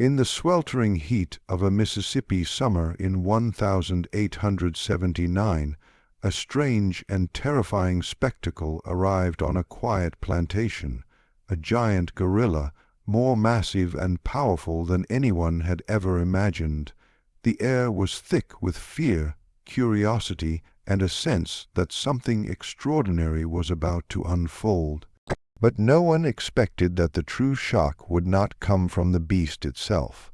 In the sweltering heat of a Mississippi summer in 1879, a strange and terrifying spectacle arrived on a quiet plantation. A giant gorilla, more massive and powerful than anyone had ever imagined. The air was thick with fear, curiosity, and a sense that something extraordinary was about to unfold. But no one expected that the true shock would not come from the beast itself,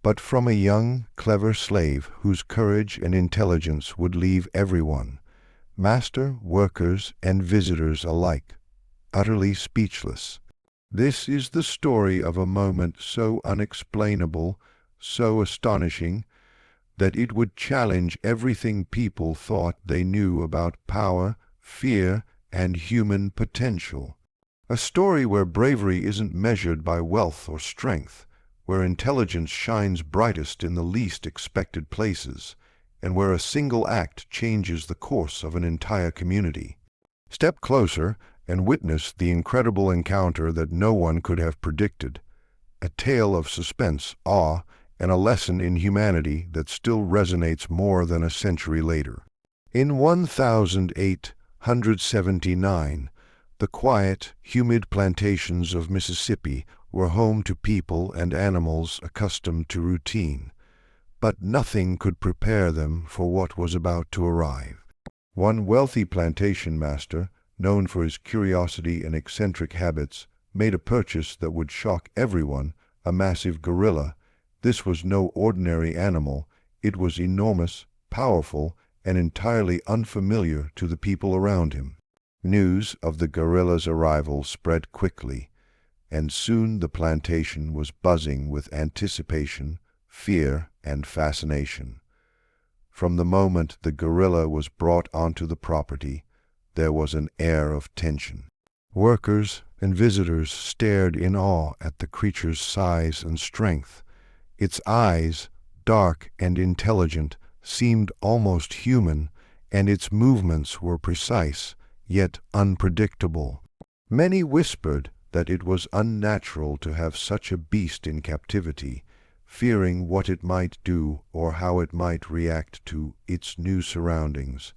but from a young, clever slave whose courage and intelligence would leave everyone, master, workers, and visitors alike, utterly speechless. This is the story of a moment so unexplainable, so astonishing, that it would challenge everything people thought they knew about power, fear, and human potential. A story where bravery isn't measured by wealth or strength, where intelligence shines brightest in the least expected places, and where a single act changes the course of an entire community. Step closer and witness the incredible encounter that no one could have predicted, a tale of suspense, awe, and a lesson in humanity that still resonates more than a century later. In 1879, the quiet, humid plantations of Mississippi were home to people and animals accustomed to routine, but nothing could prepare them for what was about to arrive. One wealthy plantation master, known for his curiosity and eccentric habits, made a purchase that would shock everyone, a massive gorilla. This was no ordinary animal. It was enormous, powerful, and entirely unfamiliar to the people around him. News of the gorilla's arrival spread quickly, and soon the plantation was buzzing with anticipation, fear, and fascination. From the moment the gorilla was brought onto the property, there was an air of tension. Workers and visitors stared in awe at the creature's size and strength. Its eyes, dark and intelligent, seemed almost human, and its movements were precise, yet unpredictable. Many whispered that it was unnatural to have such a beast in captivity, fearing what it might do or how it might react to its new surroundings.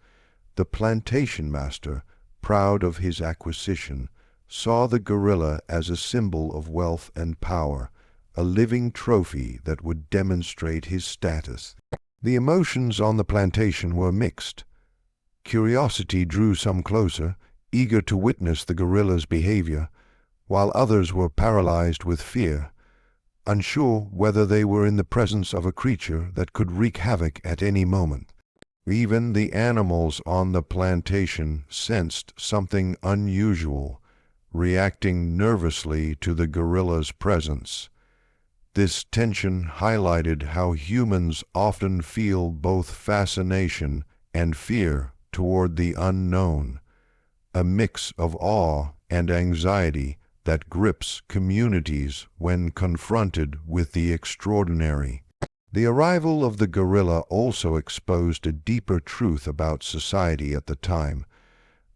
The plantation master, proud of his acquisition, saw the gorilla as a symbol of wealth and power, a living trophy that would demonstrate his status. The emotions on the plantation were mixed. Curiosity drew some closer, eager to witness the gorilla's behavior, while others were paralyzed with fear, unsure whether they were in the presence of a creature that could wreak havoc at any moment. Even the animals on the plantation sensed something unusual, reacting nervously to the gorilla's presence. This tension highlighted how humans often feel both fascination and fear toward the unknown, a mix of awe and anxiety that grips communities when confronted with the extraordinary. The arrival of the gorilla also exposed a deeper truth about society at the time.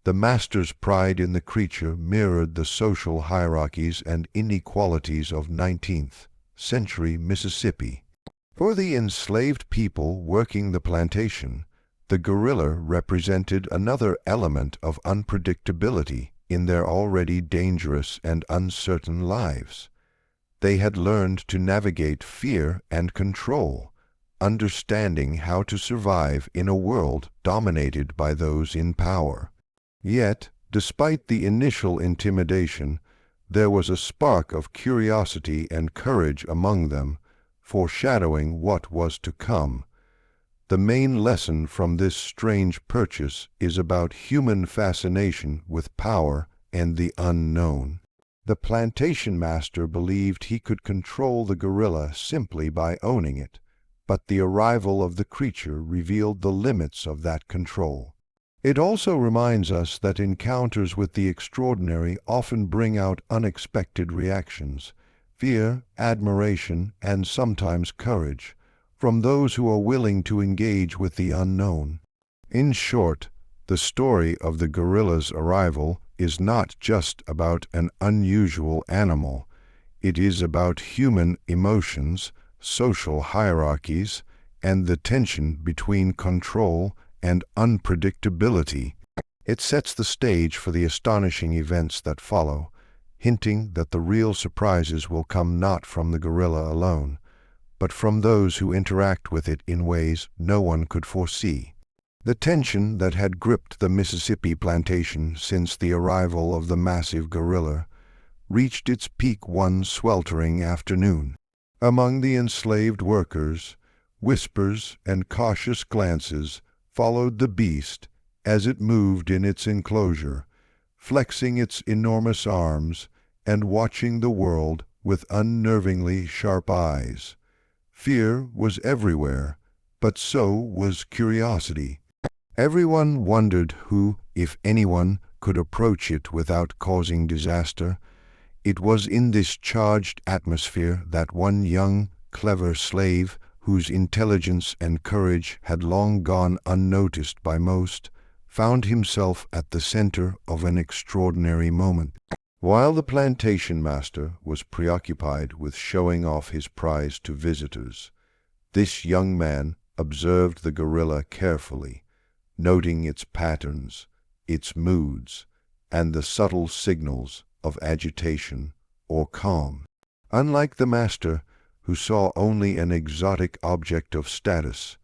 The master's pride in the creature mirrored the social hierarchies and inequalities of 19th-century Mississippi. For the enslaved people working the plantation, the gorilla represented another element of unpredictability in their already dangerous and uncertain lives. They had learned to navigate fear and control, understanding how to survive in a world dominated by those in power. Yet, despite the initial intimidation, there was a spark of curiosity and courage among them, foreshadowing what was to come. The main lesson from this strange purchase is about human fascination with power and the unknown. The plantation master believed he could control the gorilla simply by owning it, but the arrival of the creature revealed the limits of that control. It also reminds us that encounters with the extraordinary often bring out unexpected reactions, fear, admiration, and sometimes courage, from those who are willing to engage with the unknown. In short, the story of the gorilla's arrival is not just about an unusual animal. It is about human emotions, social hierarchies, and the tension between control and unpredictability. It sets the stage for the astonishing events that follow, hinting that the real surprises will come not from the gorilla alone, but from those who interact with it in ways no one could foresee. The tension that had gripped the Mississippi plantation since the arrival of the massive gorilla reached its peak one sweltering afternoon. Among the enslaved workers, whispers and cautious glances followed the beast as it moved in its enclosure, flexing its enormous arms and watching the world with unnervingly sharp eyes. Fear was everywhere, but so was curiosity. Everyone wondered who, if anyone, could approach it without causing disaster. It was in this charged atmosphere that one young, clever slave, whose intelligence and courage had long gone unnoticed by most, found himself at the center of an extraordinary moment. While the plantation master was preoccupied with showing off his prize to visitors, this young man observed the gorilla carefully, noting its patterns, its moods, and the subtle signals of agitation or calm. Unlike the master, who saw only an exotic object of status,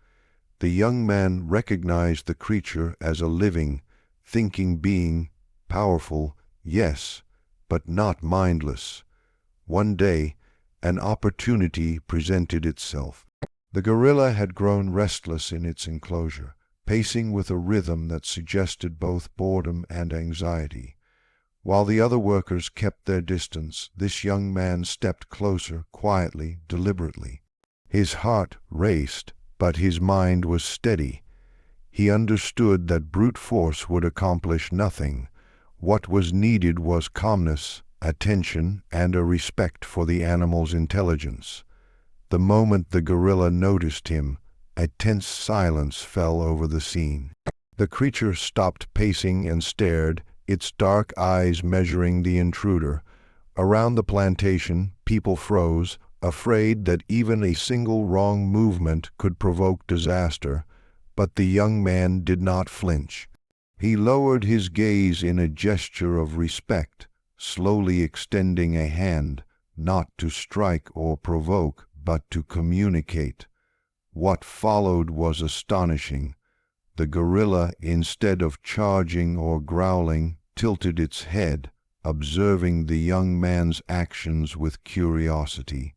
the young man recognized the creature as a living, thinking being, powerful, yes, but not mindless. One day, an opportunity presented itself. The gorilla had grown restless in its enclosure, pacing with a rhythm that suggested both boredom and anxiety. While the other workers kept their distance, this young man stepped closer, quietly, deliberately. His heart raced, but his mind was steady. He understood that brute force would accomplish nothing. What was needed was calmness, attention, and a respect for the animal's intelligence. The moment the gorilla noticed him, a tense silence fell over the scene. The creature stopped pacing and stared, its dark eyes measuring the intruder. Around the plantation, people froze, afraid that even a single wrong movement could provoke disaster, but the young man did not flinch. He lowered his gaze in a gesture of respect, slowly extending a hand, not to strike or provoke, but to communicate. What followed was astonishing. The gorilla, instead of charging or growling, tilted its head, observing the young man's actions with curiosity.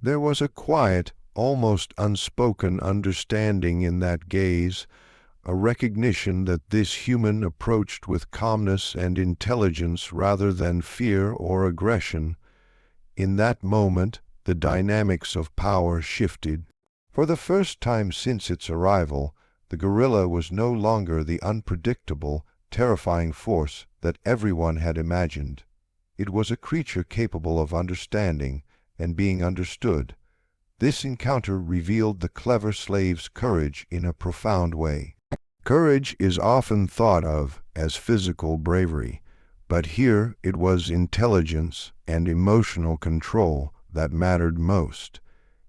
There was a quiet, almost unspoken understanding in that gaze, a recognition that this human approached with calmness and intelligence rather than fear or aggression. In that moment, the dynamics of power shifted. For the first time since its arrival, the gorilla was no longer the unpredictable, terrifying force that everyone had imagined. It was a creature capable of understanding and being understood. This encounter revealed the clever slave's courage in a profound way. Courage is often thought of as physical bravery, but here it was intelligence and emotional control that mattered most.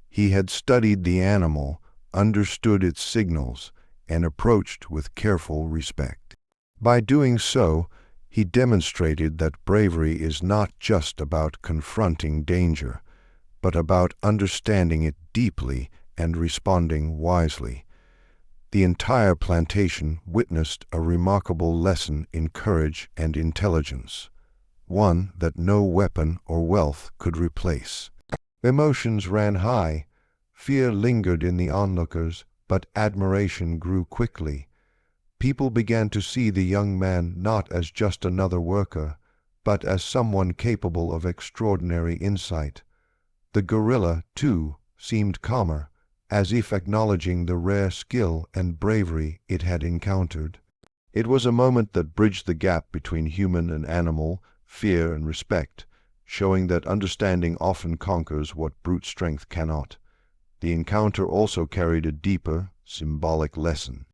He had studied the animal, understood its signals, and approached with careful respect. By doing so, he demonstrated that bravery is not just about confronting danger, but about understanding it deeply and responding wisely. The entire plantation witnessed a remarkable lesson in courage and intelligence, one that no weapon or wealth could replace. Emotions ran high. Fear lingered in the onlookers, but admiration grew quickly. People began to see the young man not as just another worker, but as someone capable of extraordinary insight. The gorilla, too, seemed calmer, as if acknowledging the rare skill and bravery it had encountered. It was a moment that bridged the gap between human and animal, fear and respect, showing that understanding often conquers what brute strength cannot. The encounter also carried a deeper, symbolic lesson.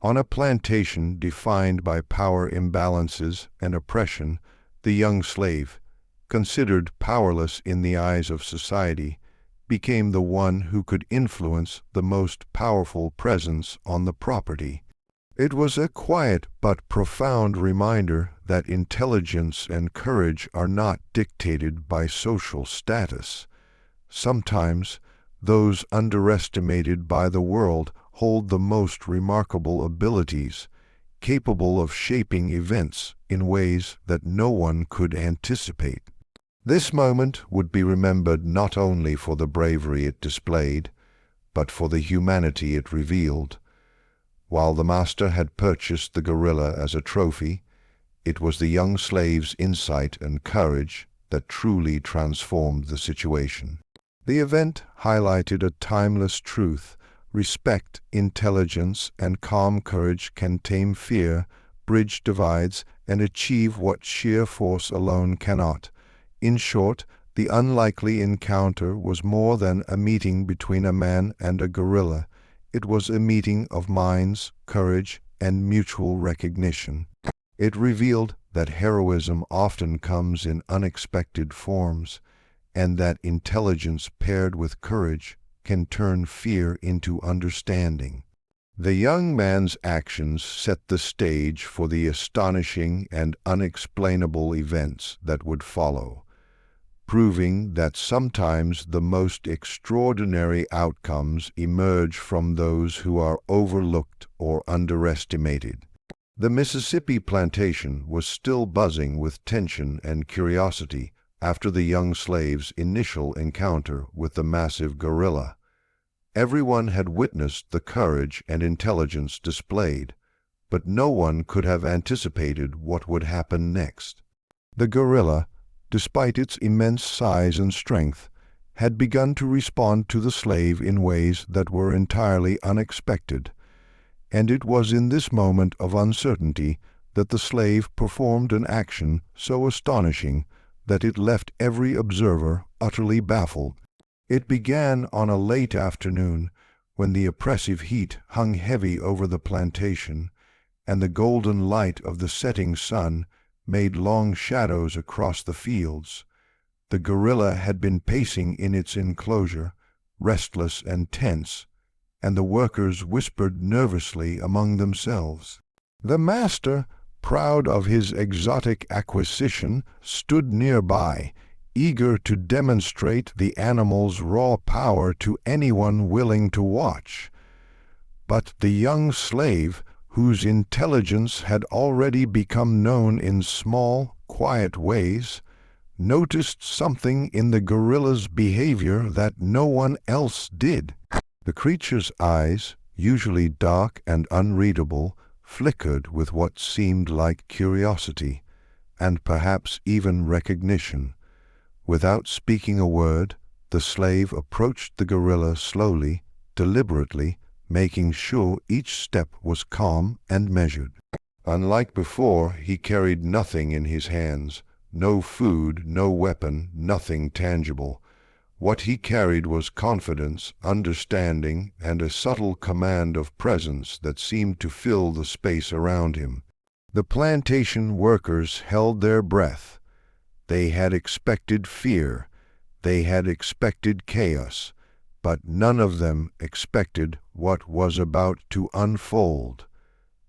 On a plantation defined by power imbalances and oppression, the young slave, considered powerless in the eyes of society, became the one who could influence the most powerful presence on the property. It was a quiet but profound reminder that intelligence and courage are not dictated by social status. Sometimes, those underestimated by the world hold the most remarkable abilities, capable of shaping events in ways that no one could anticipate. This moment would be remembered not only for the bravery it displayed, but for the humanity it revealed. While the master had purchased the gorilla as a trophy, it was the young slave's insight and courage that truly transformed the situation. The event highlighted a timeless truth: respect, intelligence, and calm courage can tame fear, bridge divides, and achieve what sheer force alone cannot. In short, the unlikely encounter was more than a meeting between a man and a gorilla. It was a meeting of minds, courage, and mutual recognition. It revealed that heroism often comes in unexpected forms, and that intelligence paired with courage can turn fear into understanding. The young man's actions set the stage for the astonishing and unexplainable events that would follow, proving that sometimes the most extraordinary outcomes emerge from those who are overlooked or underestimated. The Mississippi plantation was still buzzing with tension and curiosity after the young slave's initial encounter with the massive gorilla. Everyone had witnessed the courage and intelligence displayed, but no one could have anticipated what would happen next. The gorilla, despite its immense size and strength, had begun to respond to the slave in ways that were entirely unexpected, and it was in this moment of uncertainty that the slave performed an action so astonishing that it left every observer utterly baffled. It began on a late afternoon, when the oppressive heat hung heavy over the plantation, and the golden light of the setting sun made long shadows across the fields. The gorilla had been pacing in its enclosure, restless and tense, and the workers whispered nervously among themselves. The master, proud of his exotic acquisition, stood nearby, eager to demonstrate the animal's raw power to anyone willing to watch. But the young slave, whose intelligence had already become known in small, quiet ways, noticed something in the gorilla's behavior that no one else did. The creature's eyes, usually dark and unreadable, flickered with what seemed like curiosity, and perhaps even recognition. Without speaking a word, the slave approached the gorilla slowly, deliberately, making sure each step was calm and measured. Unlike before, he carried nothing in his hands, no food, no weapon, nothing tangible. What he carried was confidence, understanding, and a subtle command of presence that seemed to fill the space around him. The plantation workers held their breath. They had expected fear, they had expected chaos, but none of them expected what was about to unfold.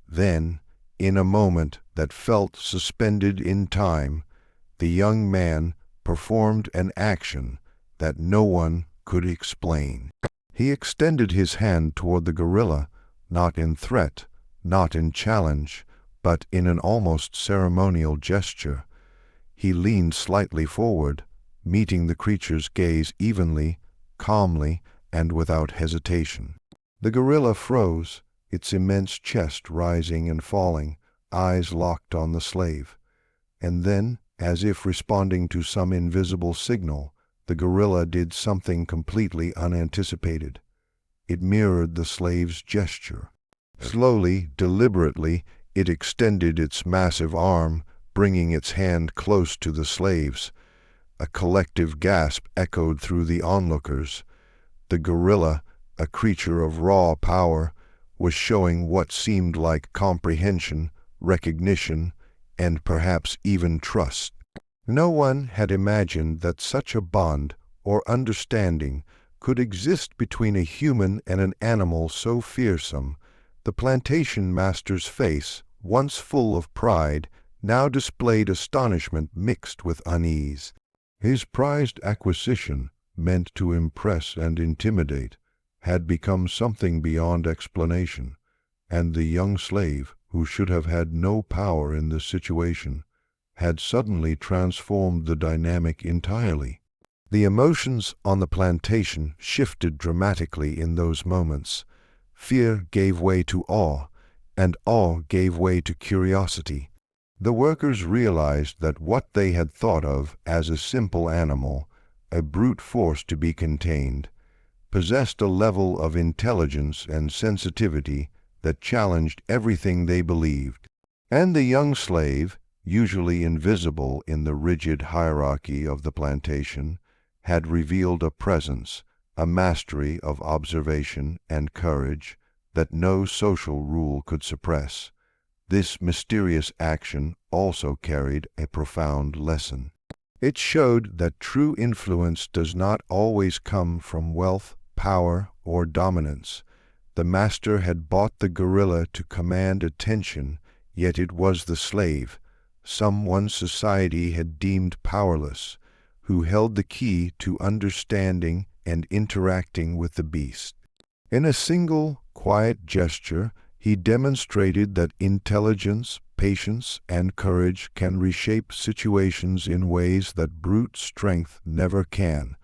Then, in a moment that felt suspended in time, the young man performed an action that no one could explain. He extended his hand toward the gorilla, not in threat, not in challenge, but in an almost ceremonial gesture. He leaned slightly forward, meeting the creature's gaze evenly, calmly, and without hesitation. The gorilla froze, its immense chest rising and falling, eyes locked on the slave. And then, as if responding to some invisible signal, the gorilla did something completely unanticipated. It mirrored the slave's gesture. Slowly, deliberately, it extended its massive arm, bringing its hand close to the slave's. A collective gasp echoed through the onlookers. The gorilla, a creature of raw power, was showing what seemed like comprehension, recognition, and perhaps even trust. No one had imagined that such a bond or understanding could exist between a human and an animal so fearsome. The plantation master's face, once full of pride, now displayed astonishment mixed with unease. His prized acquisition, meant to impress and intimidate, had become something beyond explanation, and the young slave, who should have had no power in the situation, had suddenly transformed the dynamic entirely. The emotions on the plantation shifted dramatically in those moments. Fear gave way to awe, and awe gave way to curiosity. The workers realized that what they had thought of as a simple animal, a brute force to be contained, possessed a level of intelligence and sensitivity that challenged everything they believed. And the young slave, usually invisible in the rigid hierarchy of the plantation, had revealed a presence, a mastery of observation and courage that no social rule could suppress. This mysterious action also carried a profound lesson. It showed that true influence does not always come from wealth, power, or dominance. The master had bought the gorilla to command attention, yet it was the slave, someone society had deemed powerless, who held the key to understanding and interacting with the beast. In a single, quiet gesture, he demonstrated that intelligence, patience, and courage can reshape situations in ways that brute strength never can.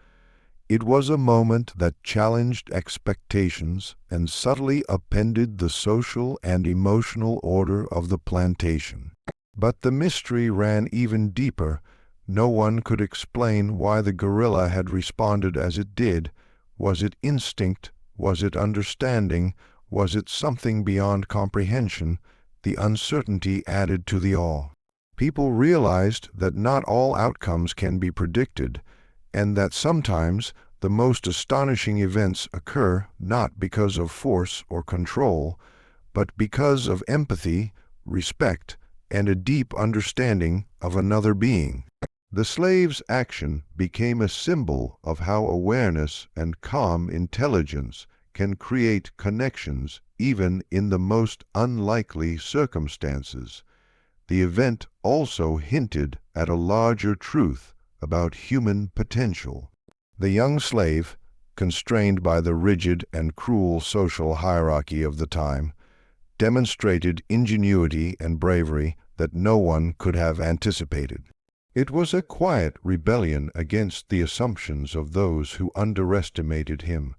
It was a moment that challenged expectations and subtly upended the social and emotional order of the plantation. But the mystery ran even deeper. No one could explain why the gorilla had responded as it did. Was it instinct? Was it understanding? Was it something beyond comprehension? The uncertainty added to the awe. People realized that not all outcomes can be predicted, and that sometimes the most astonishing events occur not because of force or control, but because of empathy, respect, and a deep understanding of another being. The slave's action became a symbol of how awareness and calm intelligence can create connections even in the most unlikely circumstances. The event also hinted at a larger truth about human potential. The young slave, constrained by the rigid and cruel social hierarchy of the time, demonstrated ingenuity and bravery that no one could have anticipated. It was a quiet rebellion against the assumptions of those who underestimated him,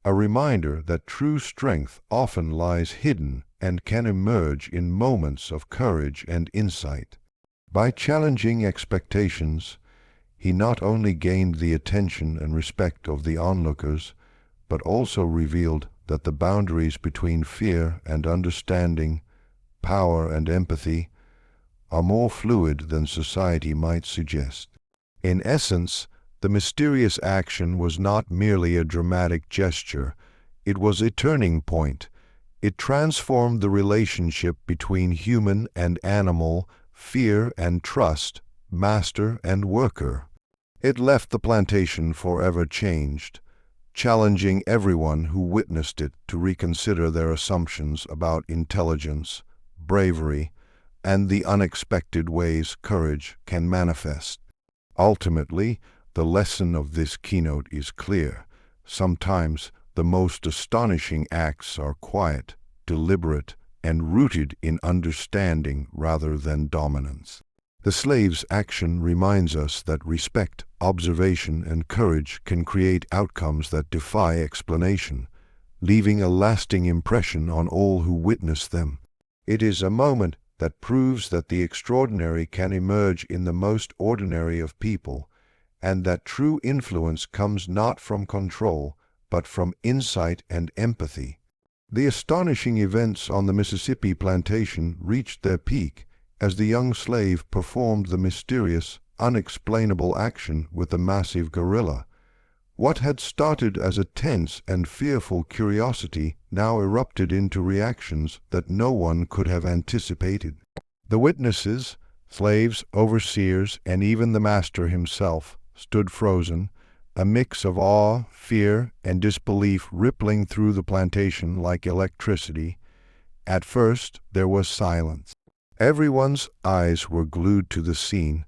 a reminder that true strength often lies hidden and can emerge in moments of courage and insight. By challenging expectations, he not only gained the attention and respect of the onlookers, but also revealed that the boundaries between fear and understanding, power and empathy, are more fluid than society might suggest. In essence, the mysterious action was not merely a dramatic gesture, it was a turning point. It transformed the relationship between human and animal, fear and trust, master and worker. It left the plantation forever changed, challenging everyone who witnessed it to reconsider their assumptions about intelligence, bravery, and the unexpected ways courage can manifest. Ultimately, the lesson of this keynote is clear. Sometimes the most astonishing acts are quiet, deliberate, and rooted in understanding rather than dominance. The slave's action reminds us that respect, observation, and courage can create outcomes that defy explanation, leaving a lasting impression on all who witness them. It is a moment that proves that the extraordinary can emerge in the most ordinary of people, and that true influence comes not from control, but from insight and empathy. The astonishing events on the Mississippi plantation reached their peak as the young slave performed the mysterious, unexplainable action with the massive gorilla. What had started as a tense and fearful curiosity now erupted into reactions that no one could have anticipated. The witnesses, Slaves, overseers, and even the master himself stood frozen, a mix of awe, fear, and disbelief rippling through the plantation like electricity. At first there was silence. Everyone's eyes were glued to the scene,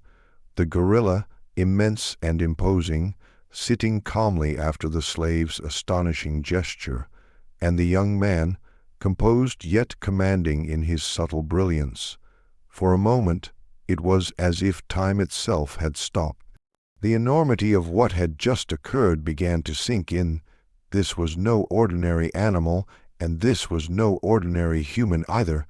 the gorilla, immense and imposing, sitting calmly after the slave's astonishing gesture, and the young man, composed yet commanding in his subtle brilliance. For a moment it was as if time itself had stopped. The enormity of what had just occurred began to sink in. This was no ordinary animal, and this was no ordinary human either.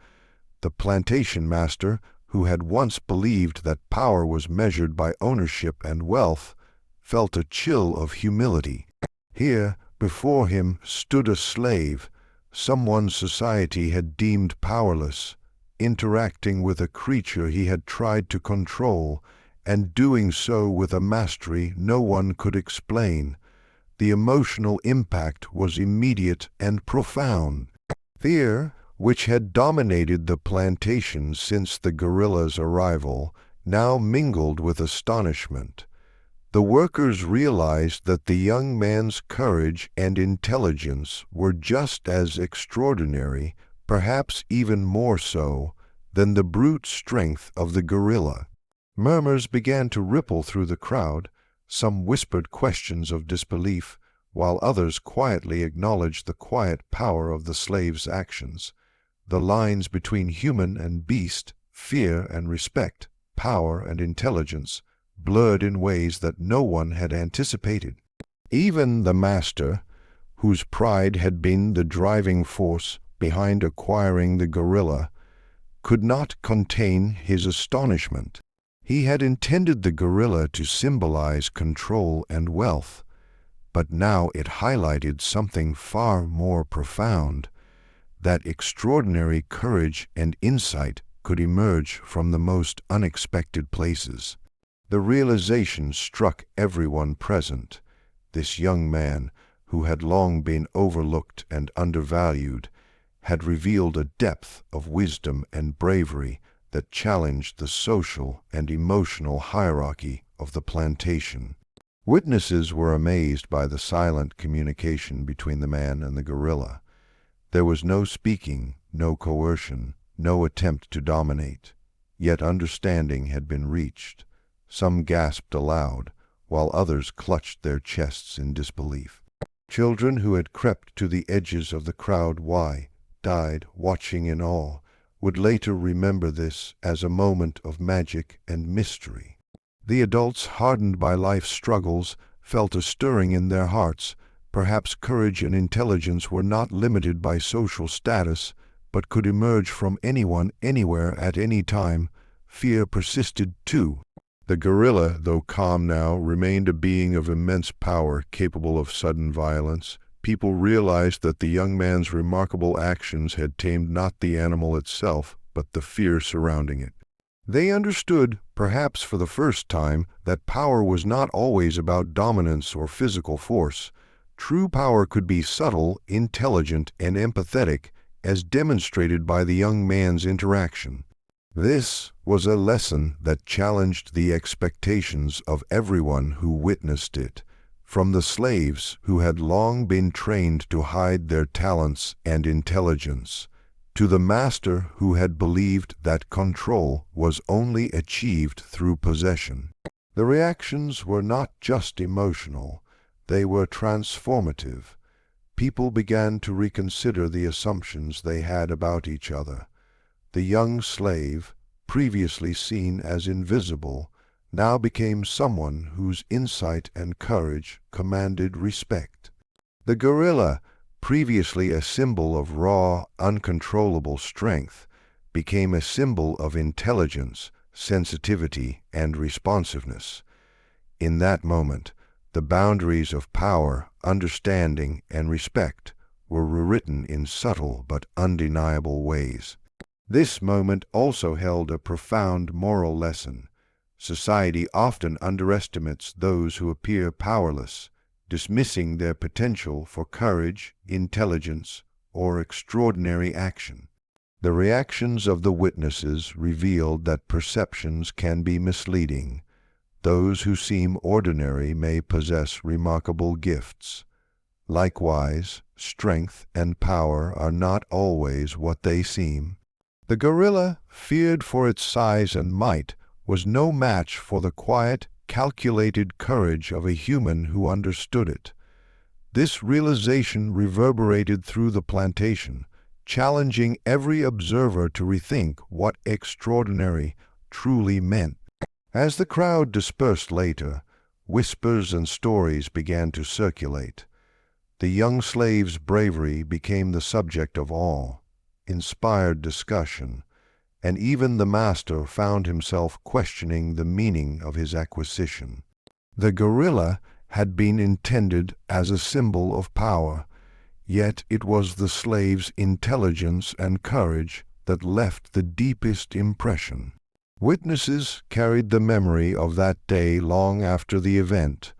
The plantation master, who had once believed that power was measured by ownership and wealth, felt a chill of humility. Here, before him, stood a slave, someone society had deemed powerless, interacting with a creature he had tried to control, and doing so with a mastery no one could explain. The emotional impact was immediate and profound. Fear, which had dominated the plantation since the gorilla's arrival, now mingled with astonishment. The workers realized that the young man's courage and intelligence were just as extraordinary, perhaps even more so, than the brute strength of the gorilla. Murmurs began to ripple through the crowd, some whispered questions of disbelief, while others quietly acknowledged the quiet power of the slave's actions. The lines between human and beast, fear and respect, power and intelligence, blurred in ways that no one had anticipated. Even the master, whose pride had been the driving force behind acquiring the gorilla, could not contain his astonishment. He had intended the gorilla to symbolize control and wealth, but now it highlighted something far more profound, that extraordinary courage and insight could emerge from the most unexpected places. The realization struck everyone present. This young man, who had long been overlooked and undervalued, had revealed a depth of wisdom and bravery that challenged the social and emotional hierarchy of the plantation. Witnesses were amazed by the silent communication between the man and the gorilla. There was no speaking, no coercion, no attempt to dominate. Yet understanding had been reached. Some gasped aloud, while others clutched their chests in disbelief. Children who had crept to the edges of the crowd died watching in awe, would later remember this as a moment of magic and mystery. The adults, hardened by life's struggles, felt a stirring in their hearts. Perhaps courage and intelligence were not limited by social status, but could emerge from anyone, anywhere, at any time. Fear persisted too. The gorilla, though calm now, remained a being of immense power, capable of sudden violence. People realized that the young man's remarkable actions had tamed not the animal itself, but the fear surrounding it. They understood, perhaps for the first time, that power was not always about dominance or physical force. True power could be subtle, intelligent, and empathetic, as demonstrated by the young man's interaction. This was a lesson that challenged the expectations of everyone who witnessed it, from the slaves who had long been trained to hide their talents and intelligence, to the master who had believed that control was only achieved through possession. The reactions were not just emotional, they were transformative. People began to reconsider the assumptions they had about each other. The young slave, previously seen as invisible, now became someone whose insight and courage commanded respect. The gorilla, previously a symbol of raw, uncontrollable strength, became a symbol of intelligence, sensitivity, and responsiveness. In that moment, the boundaries of power, understanding, and respect were rewritten in subtle but undeniable ways. This moment also held a profound moral lesson. Society often underestimates those who appear powerless, dismissing their potential for courage, intelligence, or extraordinary action. The reactions of the witnesses revealed that perceptions can be misleading. Those who seem ordinary may possess remarkable gifts. Likewise, strength and power are not always what they seem. The gorilla, feared for its size and might, was no match for the quiet, calculated courage of a human who understood it. This realization reverberated through the plantation, challenging every observer to rethink what extraordinary truly meant. As the crowd dispersed later, whispers and stories began to circulate. The young slave's bravery became the subject of awe, inspired discussion, and even the master found himself questioning the meaning of his acquisition. The gorilla had been intended as a symbol of power, yet it was the slave's intelligence and courage that left the deepest impression. Witnesses carried the memory of that day long after the event,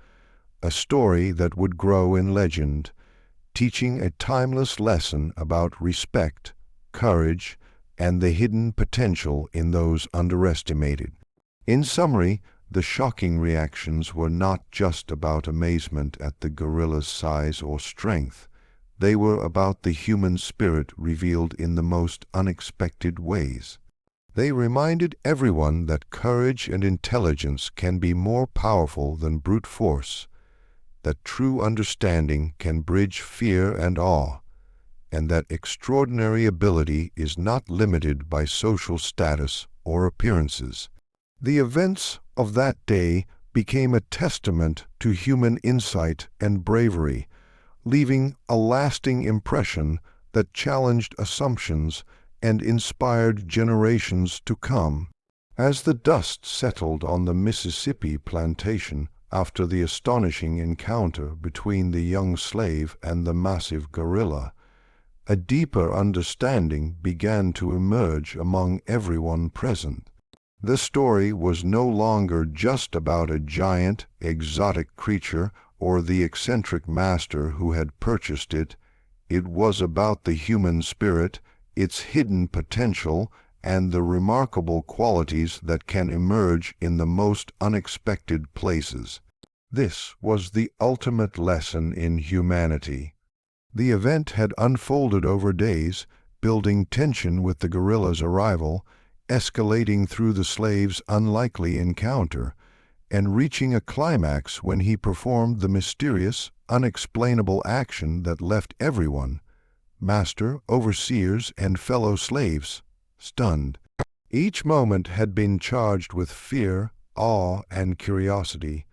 a story that would grow in legend, teaching a timeless lesson about respect, courage, and the hidden potential in those underestimated. In summary, the shocking reactions were not just about amazement at the gorilla's size or strength. They were about the human spirit revealed in the most unexpected ways. They reminded everyone that courage and intelligence can be more powerful than brute force, that true understanding can bridge fear and awe, and that extraordinary ability is not limited by social status or appearances. The events of that day became a testament to human insight and bravery, leaving a lasting impression that challenged assumptions and inspired generations to come. As the dust settled on the Mississippi plantation after the astonishing encounter between the young slave and the massive gorilla, a deeper understanding began to emerge among everyone present. The story was no longer just about a giant, exotic creature or the eccentric master who had purchased it. It was about the human spirit, its hidden potential, and the remarkable qualities that can emerge in the most unexpected places. This was the ultimate lesson in humanity. The event had unfolded over days, building tension with the gorilla's arrival, escalating through the slave's unlikely encounter, and reaching a climax when he performed the mysterious, unexplainable action that left everyone, master, overseers, and fellow slaves, stunned. Each moment had been charged with fear, awe, and curiosity,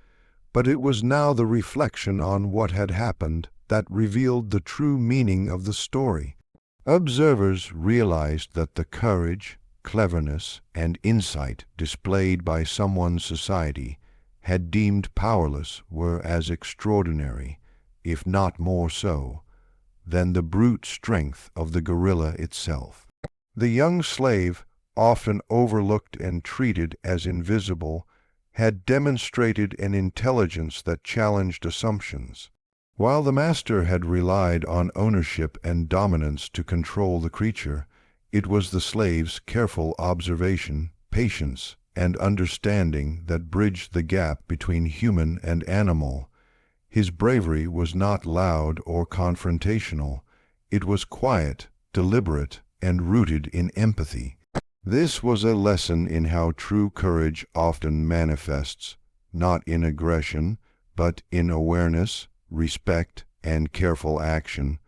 but it was now the reflection on what had happened that revealed the true meaning of the story. Observers realized that the courage, cleverness, and insight displayed by someone society had deemed powerless were as extraordinary, if not more so, than the brute strength of the gorilla itself. The young slave, often overlooked and treated as invisible, had demonstrated an intelligence that challenged assumptions. While the master had relied on ownership and dominance to control the creature, it was the slave's careful observation, patience, and understanding that bridged the gap between human and animal. His bravery was not loud or confrontational. It was quiet, deliberate, and rooted in empathy. This was a lesson in how true courage often manifests, not in aggression, but in awareness, respect, and careful action.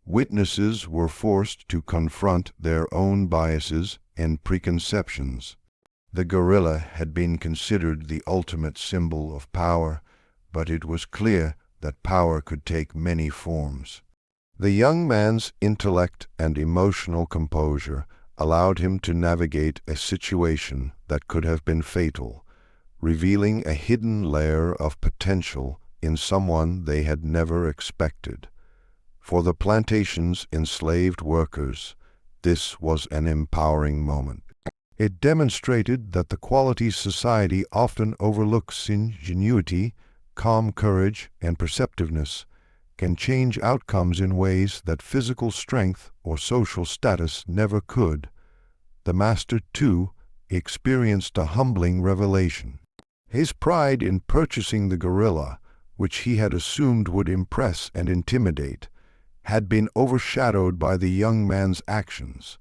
Witnesses were forced to confront their own biases and preconceptions. The gorilla had been considered the ultimate symbol of power, but it was clear that power could take many forms. The young man's intellect and emotional composure allowed him to navigate a situation that could have been fatal, revealing a hidden layer of potential in someone they had never expected. For the plantation's enslaved workers, this was an empowering moment. It demonstrated that the qualities society often overlooks, ingenuity, calm courage, and perceptiveness, can change outcomes in ways that physical strength or social status never could. The master, too, experienced a humbling revelation. His pride in purchasing the gorilla, which he had assumed would impress and intimidate, had been overshadowed by the young man's actions.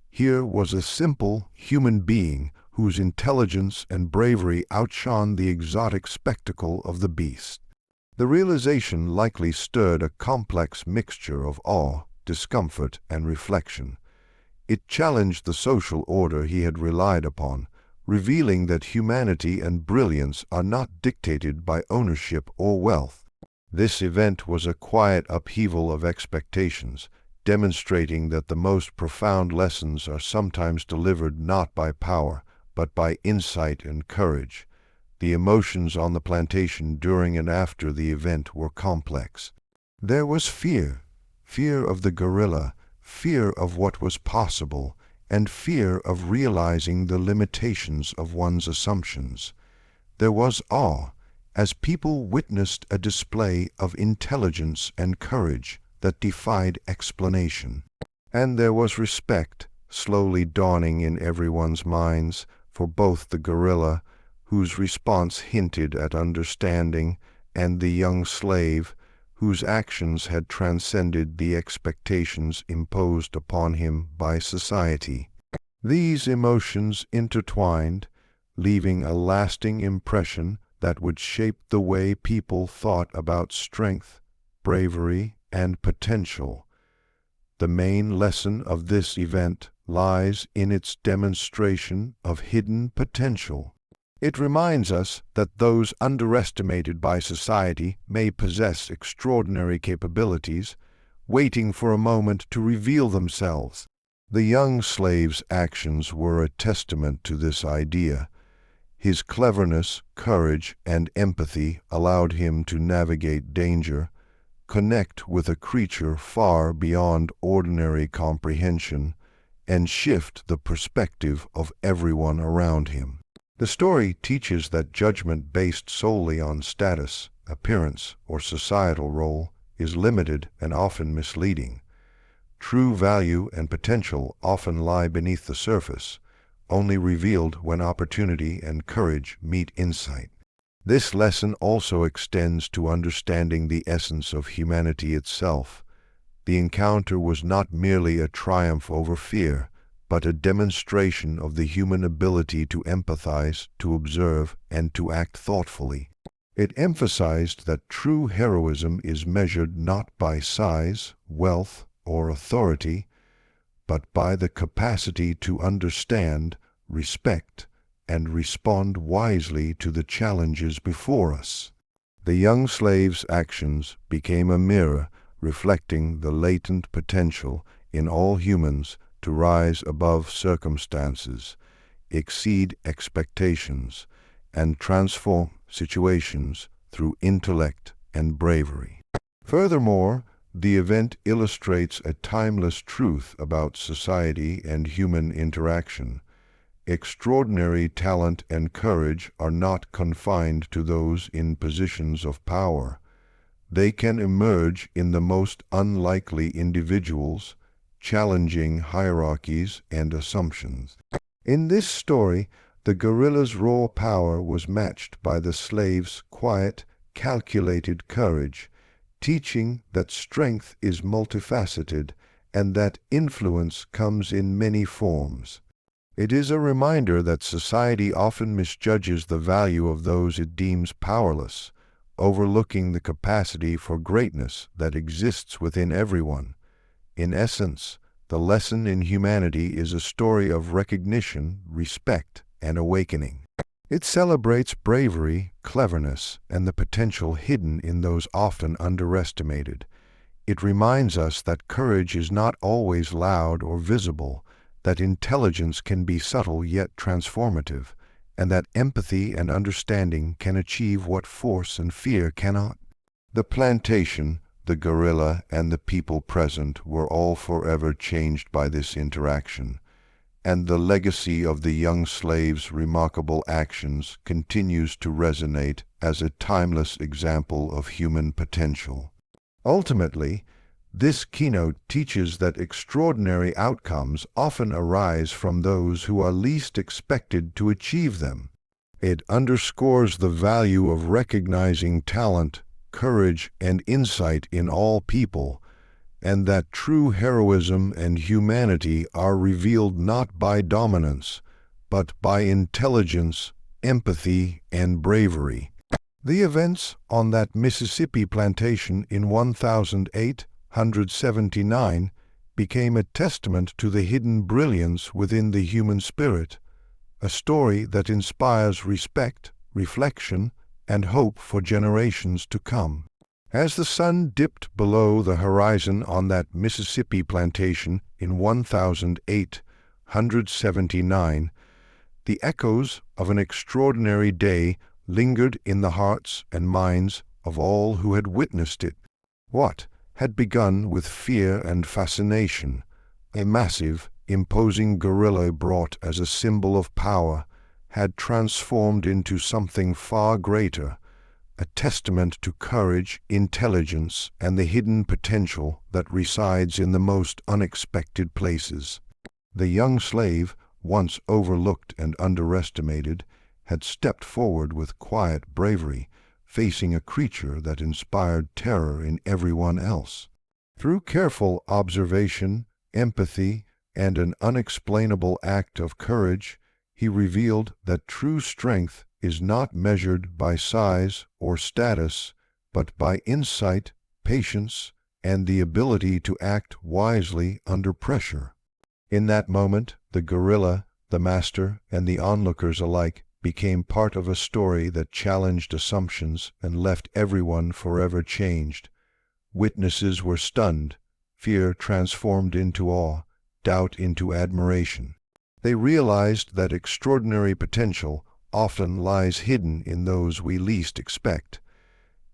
Here was a simple human being whose intelligence and bravery outshone the exotic spectacle of the beast. The realization likely stirred a complex mixture of awe, discomfort, and reflection. It challenged the social order he had relied upon, revealing that humanity and brilliance are not dictated by ownership or wealth. This event was a quiet upheaval of expectations, demonstrating that the most profound lessons are sometimes delivered not by power, but by insight and courage. The emotions on the plantation during and after the event were complex. There was fear of the gorilla, fear of what was possible, and fear of realizing the limitations of one's assumptions. There was awe, as people witnessed a display of intelligence and courage that defied explanation. And there was respect, slowly dawning in everyone's minds, for both the gorilla, whose response hinted at understanding, and the young slave, whose actions had transcended the expectations imposed upon him by society. These emotions intertwined, leaving a lasting impression that would shape the way people thought about strength, bravery, and potential. The main lesson of this event lies in its demonstration of hidden potential. It reminds us that those underestimated by society may possess extraordinary capabilities, waiting for a moment to reveal themselves. The young slave's actions were a testament to this idea. His cleverness, courage, and empathy allowed him to navigate danger, connect with a creature far beyond ordinary comprehension, and shift the perspective of everyone around him. The story teaches that judgment based solely on status, appearance, or societal role is limited and often misleading. True value and potential often lie beneath the surface, only revealed when opportunity and courage meet insight. This lesson also extends to understanding the essence of humanity itself. The encounter was not merely a triumph over fear, but a demonstration of the human ability to empathize, to observe, and to act thoughtfully. It emphasized that true heroism is measured not by size, wealth, or authority, but by the capacity to understand, respect, and respond wisely to the challenges before us. The young slave's actions became a mirror reflecting the latent potential in all humans to rise above circumstances, exceed expectations, and transform situations through intellect and bravery. Furthermore, the event illustrates a timeless truth about society and human interaction. Extraordinary talent and courage are not confined to those in positions of power. They can emerge in the most unlikely individuals, challenging hierarchies and assumptions. In this story, the gorilla's raw power was matched by the slave's quiet, calculated courage, teaching that strength is multifaceted and that influence comes in many forms. It is a reminder that society often misjudges the value of those it deems powerless, overlooking the capacity for greatness that exists within everyone. In essence, the lesson in humanity is a story of recognition, respect, and awakening. It celebrates bravery, cleverness, and the potential hidden in those often underestimated. It reminds us that courage is not always loud or visible, that intelligence can be subtle yet transformative, and that empathy and understanding can achieve what force and fear cannot. The plantation, the gorilla, and the people present were all forever changed by this interaction, and the legacy of the young slave's remarkable actions continues to resonate as a timeless example of human potential. Ultimately, this keynote teaches that extraordinary outcomes often arise from those who are least expected to achieve them. It underscores the value of recognizing talent, courage, and insight in all people, and that true heroism and humanity are revealed not by dominance, but by intelligence, empathy, and bravery. The events on that Mississippi plantation in 1879 became a testament to the hidden brilliance within the human spirit, a story that inspires respect, reflection, and hope for generations to come. As the sun dipped below the horizon on that Mississippi plantation in 1879, the echoes of an extraordinary day lingered in the hearts and minds of all who had witnessed it. What had begun with fear and fascination, a massive, imposing gorilla brought as a symbol of power, had transformed into something far greater, a testament to courage, intelligence, and the hidden potential that resides in the most unexpected places. The young slave, once overlooked and underestimated, had stepped forward with quiet bravery, facing a creature that inspired terror in everyone else. Through careful observation, empathy, and an unexplainable act of courage, he revealed that true strength is not measured by size or status, but by insight, patience, and the ability to act wisely under pressure. In that moment, the gorilla, the master, and the onlookers alike became part of a story that challenged assumptions and left everyone forever changed. Witnesses were stunned, fear transformed into awe, doubt into admiration. They realized that extraordinary potential often lies hidden in those we least expect,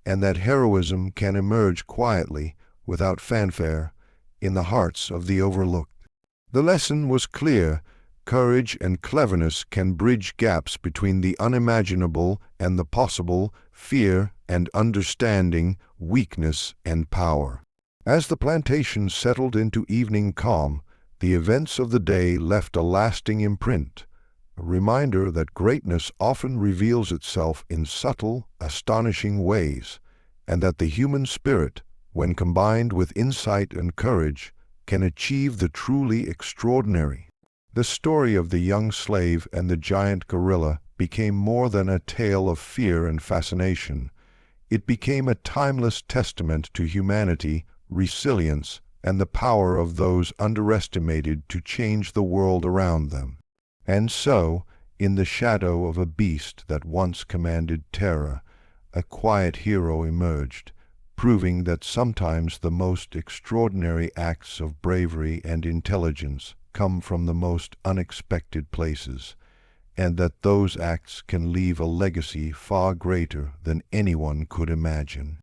and that heroism can emerge quietly, without fanfare, in the hearts of the overlooked. The lesson was clear. Courage and cleverness can bridge gaps between the unimaginable and the possible, fear and understanding, weakness and power. As the plantation settled into evening calm, the events of the day left a lasting imprint, a reminder that greatness often reveals itself in subtle, astonishing ways, and that the human spirit, when combined with insight and courage, can achieve the truly extraordinary. The story of the young slave and the giant gorilla became more than a tale of fear and fascination. It became a timeless testament to humanity, resilience, and the power of those underestimated to change the world around them. And so, in the shadow of a beast that once commanded terror, a quiet hero emerged, proving that sometimes the most extraordinary acts of bravery and intelligence come from the most unexpected places, and that those acts can leave a legacy far greater than anyone could imagine.